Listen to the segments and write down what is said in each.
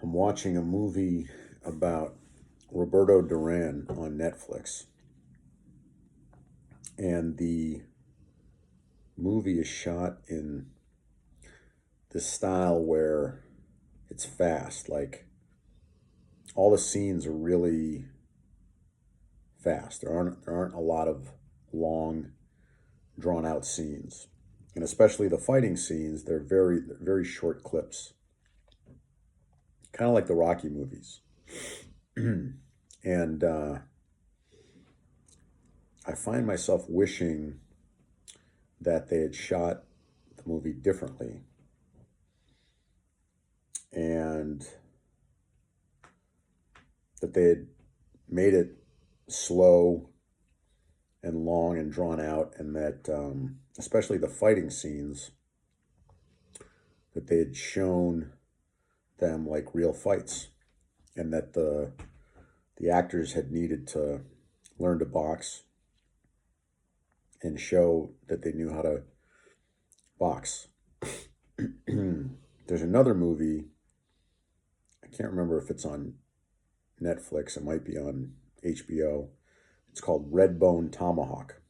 I'm watching a movie about Roberto Durán on Netflix, and the movie is shot in this style where it's fast. Like all the scenes are really fast. There aren't a lot of long, drawn out scenes, and especially the fighting scenes. They're very short clips, kind of like the Rocky movies. and I find myself wishing that they had shot the movie differently and that they had made it slow and long and drawn out, and that especially the fighting scenes, that they had shown them like real fights, and that the actors had needed to learn to box and show that they knew how to box. There's another movie, I can't remember if it's on Netflix, it might be on HBO. It's called Red Bone Tomahawk,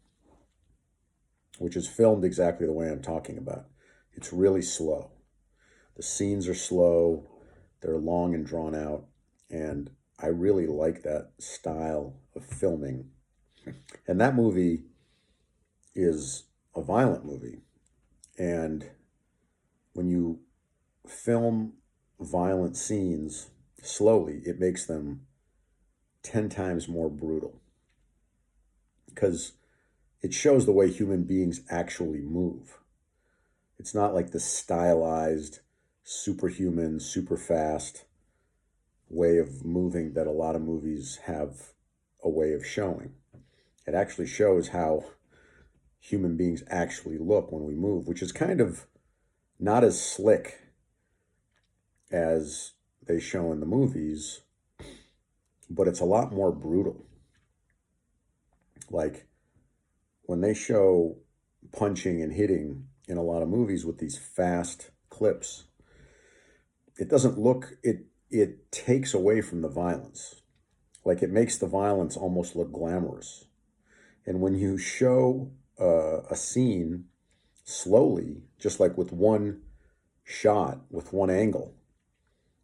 which is filmed exactly the way I'm talking about. It's really slow. The scenes are slow, they're long and drawn out, and I really like that style of filming. And that movie is a violent movie. And when you film violent scenes slowly, it makes them 10 times more brutal because it shows the way human beings actually move. It's not like the stylized, superhuman, super fast way of moving that a lot of movies have a way of showing. It actually shows how human beings actually look when we move, which is kind of not as slick as they show in the movies, but it's a lot more brutal. Like when they show punching and hitting in a lot of movies with these fast clips, it doesn't look, it takes away from the violence. Like it makes the violence almost look glamorous. And when you show a scene slowly, just like with one shot, with one angle,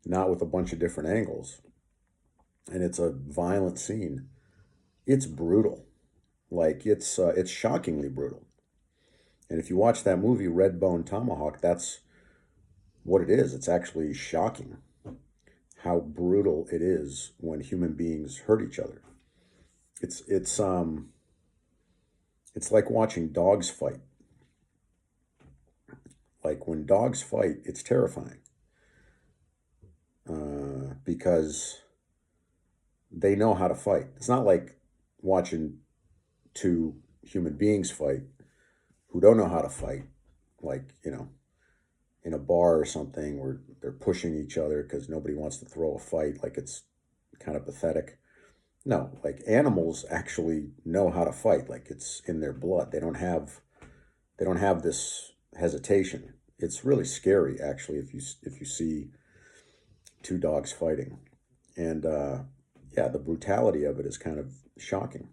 not with a bunch of different angles, and it's a violent scene, it's brutal. Like it's shockingly brutal. And if you watch that movie Red Bone Tomahawk, that's what it is. It's actually shocking how brutal it is when human beings hurt each other. It's like watching dogs fight. Like when dogs fight, it's terrifying because they know how to fight. It's not like watching two human beings fight who don't know how to fight, like, in a bar or something where they're pushing each other because nobody wants to throw a fight. Like it's kind of pathetic. No, like animals actually know how to fight. Like it's in their blood. They don't have this hesitation. It's really scary, actually, if you see two dogs fighting, and yeah, the brutality of it is kind of shocking.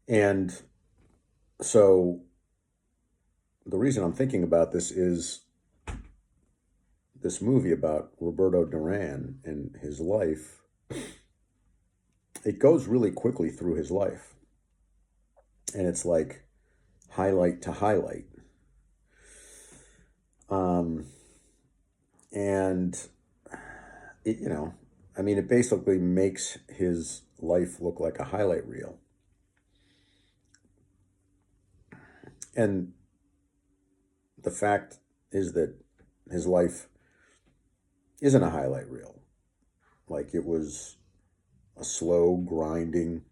And so the reason I'm thinking about this is this movie about Roberto Duran and his life. It goes really quickly through his life, and it's like highlight to highlight. Um, and I mean, it basically makes his life look like a highlight reel. And the fact is that his life isn't a highlight reel. Like it was a slow, grinding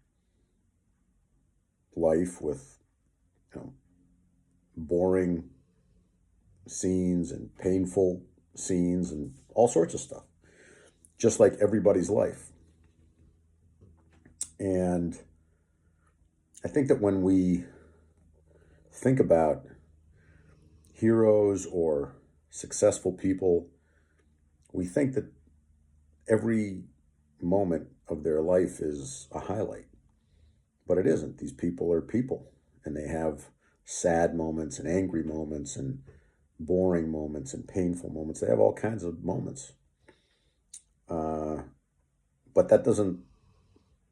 life with, boring scenes and painful scenes and all sorts of stuff, just like everybody's life. And I think that when we think about heroes or successful people we think that every moment of their life is a highlight, but it isn't. These people are people, and they have sad moments and angry moments and boring moments and painful moments. They have all kinds of moments. But that doesn't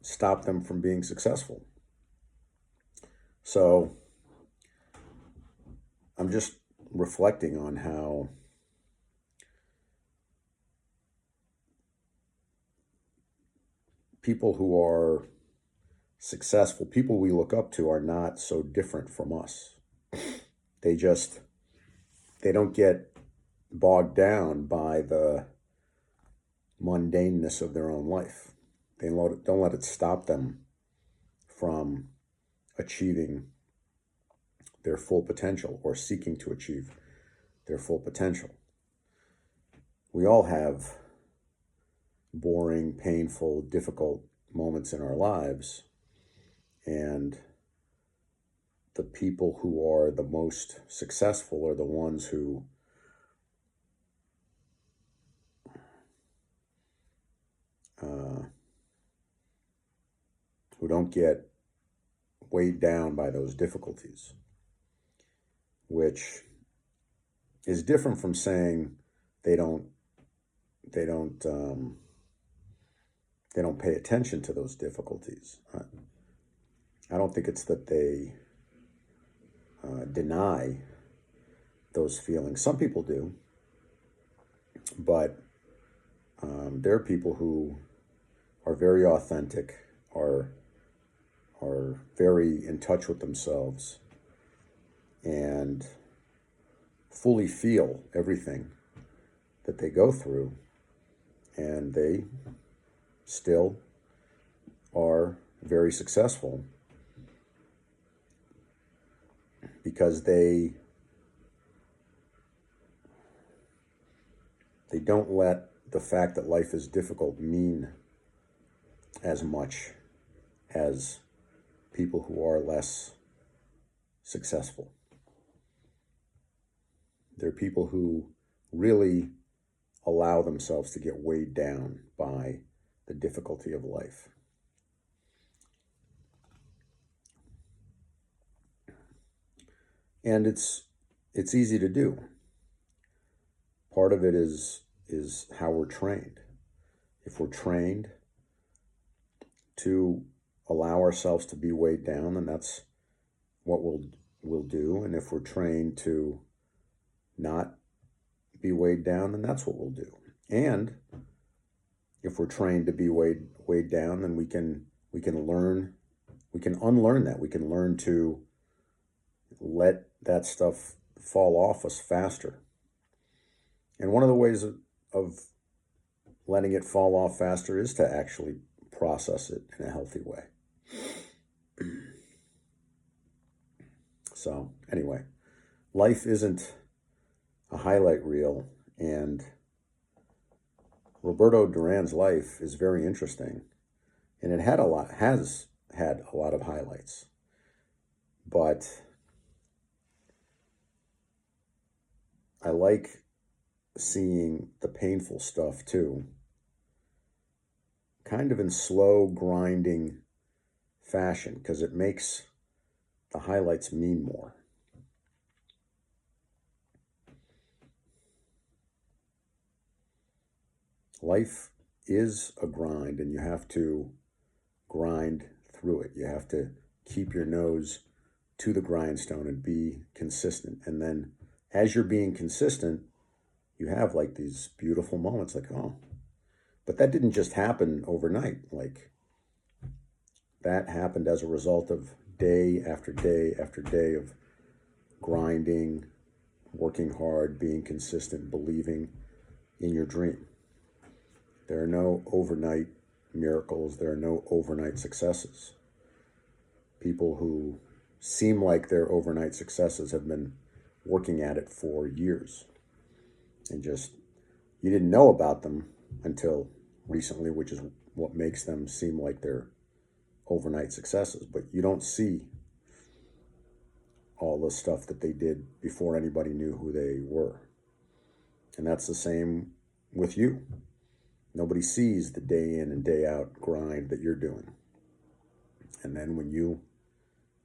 stop them from being successful. So I'm just reflecting on how people who are successful, people we look up to, are not so different from us. They don't get bogged down by the mundaneness of their own life. They don't let it stop them from achieving their full potential or seeking to achieve their full potential. We all have boring, painful, difficult moments in our lives, and the people who are the most successful are the ones who don't get weighed down by those difficulties, which is different from saying they don't pay attention to those difficulties. I don't think it's that they deny those feelings. Some people do, but there are people who are very authentic, are very in touch with themselves, and fully feel everything that they go through, and they still are very successful because they don't let the fact that life is difficult mean as much as people who are less successful. They're people who really allow themselves to get weighed down by the difficulty of life. And it's easy to do. Part of it is how we're trained. If we're trained to allow ourselves to be weighed down, then that's what we'll do. And if we're trained to not be weighed down, then that's what we'll do. And if we're trained to be weighed down, then we can unlearn that. We can learn to let that stuff fall off us faster. And one of the ways of letting it fall off faster is to actually process it in a healthy way. So anyway, life isn't a highlight reel, and Roberto Durán's life is very interesting, and has had a lot of highlights, but I like seeing the painful stuff too, kind of in slow grinding fashion, because it makes the highlights mean more. Life is a grind, and you have to grind through it. You have to keep your nose to the grindstone and be consistent. And then as you're being consistent, you have like these beautiful moments like, oh, but that didn't just happen overnight. Like, that happened as a result of day after day after day of grinding, working hard, being consistent, believing in your dream. There are no overnight miracles. There are no overnight successes. People who seem like they're overnight successes have been working at it for years. And just, you didn't know about them until recently, which is what makes them seem like they're overnight successes. But you don't see all the stuff that they did before anybody knew who they were. And that's the same with you. Nobody sees the day in and day out grind that you're doing. And then when you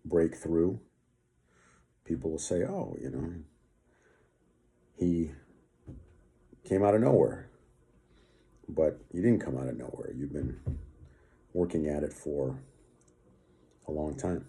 break through, people will say, oh, he came out of nowhere. But you didn't come out of nowhere. You've been working at it for a long time.